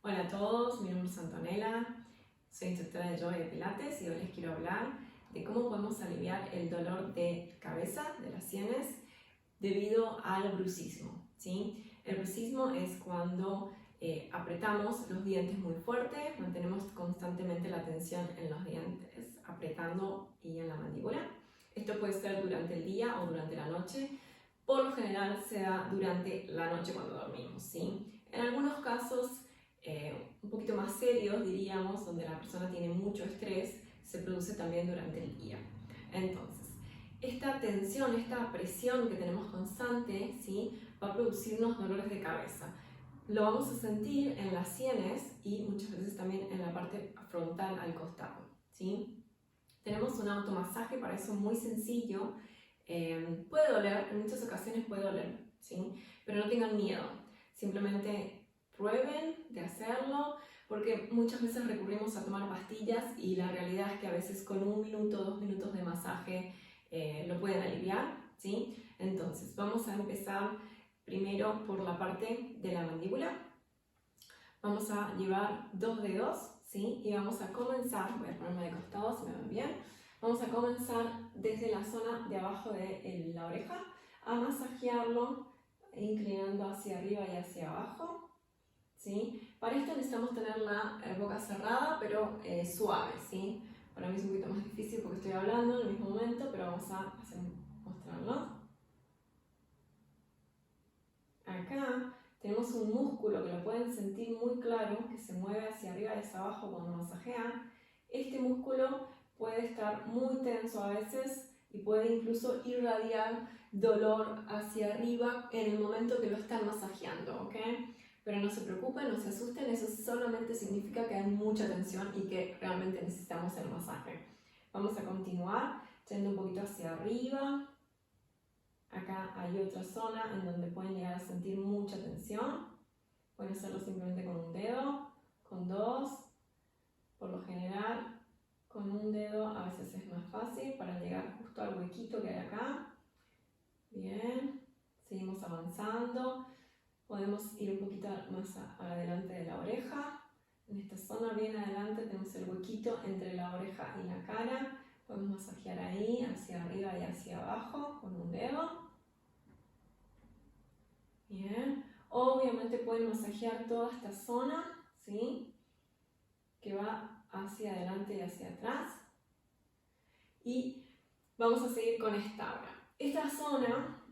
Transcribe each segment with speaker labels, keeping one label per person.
Speaker 1: Hola a todos, mi nombre es Antonella, soy instructora de yoga y de pilates y hoy les quiero hablar de cómo podemos aliviar el dolor de cabeza, de las sienes, debido al bruxismo, ¿sí? El bruxismo es cuando apretamos los dientes muy fuerte, mantenemos constantemente la tensión en los dientes, apretando y en la mandíbula. Esto puede ser durante el día o durante la noche. Por lo general se da durante la noche cuando dormimos, ¿sí? En algunos casos un poquito más serios, diríamos, donde la persona tiene mucho estrés, se produce también durante el día. Entonces, esta tensión, esta presión que tenemos constante, ¿sí? Va a producirnos dolores de cabeza. Lo vamos a sentir en las sienes y muchas veces también en la parte frontal al costado, ¿sí? Tenemos un automasaje para eso muy sencillo. Puede doler, en muchas ocasiones puede doler, ¿sí? Pero no tengan miedo, simplemente prueben de hacerlo, porque muchas veces recurrimos a tomar pastillas y la realidad es que a veces con 1 minuto, 2 minutos de masaje lo pueden aliviar, ¿sí? Entonces vamos a empezar primero por la parte de la mandíbula. Vamos a llevar 2 dedos, ¿sí? Y vamos a comenzar, voy a ponerme de costado si me ven bien. Vamos a comenzar desde la zona de abajo de la oreja a masajearlo, inclinando hacia arriba y hacia abajo, ¿sí? Para esto necesitamos tener la boca cerrada, pero suave, ¿sí? Para mí es un poquito más difícil porque estoy hablando en el mismo momento, pero vamos a mostrarlo. Acá tenemos un músculo que lo pueden sentir muy claro, que se mueve hacia arriba y hacia abajo cuando masajean. Este músculo puede estar muy tenso a veces y puede incluso irradiar dolor hacia arriba en el momento que lo están masajeando, ¿ok? Pero no se preocupen, no se asusten, eso solamente significa que hay mucha tensión y que realmente necesitamos el masaje. Vamos a continuar yendo un poquito hacia arriba. Acá hay otra zona en donde pueden llegar a sentir mucha tensión. Pueden hacerlo simplemente con un dedo, con dos. Por lo general, con un dedo a veces es más fácil para llegar justo al huequito que hay acá. Bien, seguimos avanzando. Podemos ir un poquito más adelante de la oreja. En esta zona bien adelante tenemos el huequito entre la oreja y la cara. Podemos masajear ahí, hacia arriba y hacia abajo con un dedo. Bien, obviamente pueden masajear toda esta zona, ¿sí? Que va hacia adelante y hacia atrás. Y vamos a seguir con esta ahora. Esta zona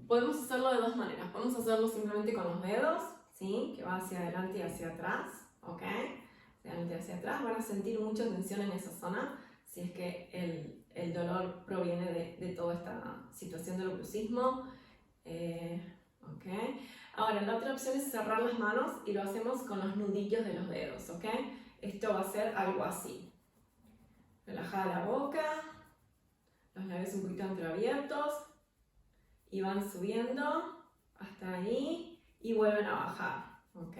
Speaker 1: podemos hacerlo de dos maneras. Podemos hacerlo simplemente con los dedos, ¿sí? Que va hacia adelante y hacia atrás, ¿ok? Hacia adelante y hacia atrás. Van a sentir mucha tensión en esa zona si es que el dolor proviene de toda esta situación del bruxismo. Okay. Ahora, la otra opción es cerrar las manos y lo hacemos con los nudillos de los dedos, ¿ok? Esto va a ser algo así. Relajada la boca, los labios un poquito entreabiertos y van subiendo hasta ahí y vuelven a bajar, ¿ok?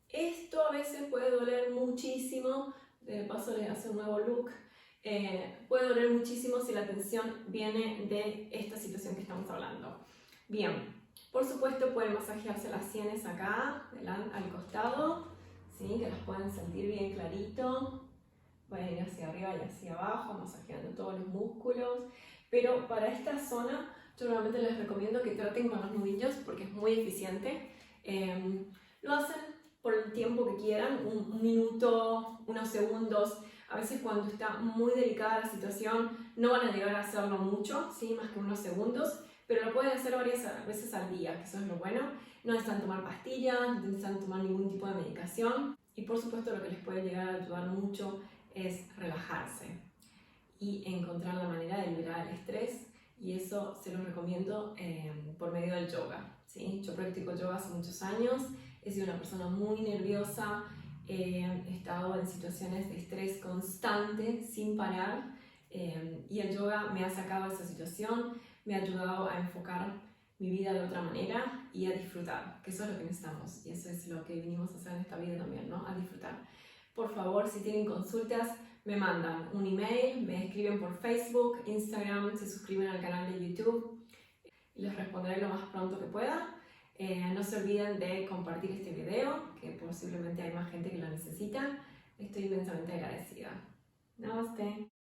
Speaker 1: Esto a veces puede doler muchísimo, de paso les hace un nuevo look. Puede doler muchísimo si la tensión viene de esta situación que estamos hablando. Bien, por supuesto pueden masajearse las sienes acá, al costado, ¿sí? Que las pueden sentir bien clarito. Pueden ir hacia arriba y hacia abajo, masajeando todos los músculos. Pero para esta zona, yo realmente les recomiendo que traten con los nudillos porque es muy eficiente. Lo hacen por el tiempo que quieran, un minuto, unos segundos. A veces cuando está muy delicada la situación no van a llegar a hacerlo mucho, ¿sí? Más que unos segundos, pero lo pueden hacer varias veces al día, que eso es lo bueno. No necesitan tomar pastillas, no necesitan tomar ningún tipo de medicación. Y por supuesto lo que les puede llegar a ayudar mucho es relajarse y encontrar la manera de liberar el estrés, y eso se lo recomiendo por medio del yoga, ¿sí? Yo practico yoga hace muchos años, he sido una persona muy nerviosa, he estado en situaciones de estrés constante, sin parar, y el yoga me ha sacado de esa situación, me ha ayudado a enfocar mi vida de otra manera y a disfrutar, que eso es lo que necesitamos, y eso es lo que vinimos a hacer en esta vida también, ¿no? A disfrutar. Por favor, si tienen consultas, me mandan un email, me escriben por Facebook, Instagram, se suscriben al canal de YouTube y les responderé lo más pronto que pueda. No se olviden de compartir este video, que posiblemente hay más gente que lo necesita. Estoy inmensamente agradecida. Namaste.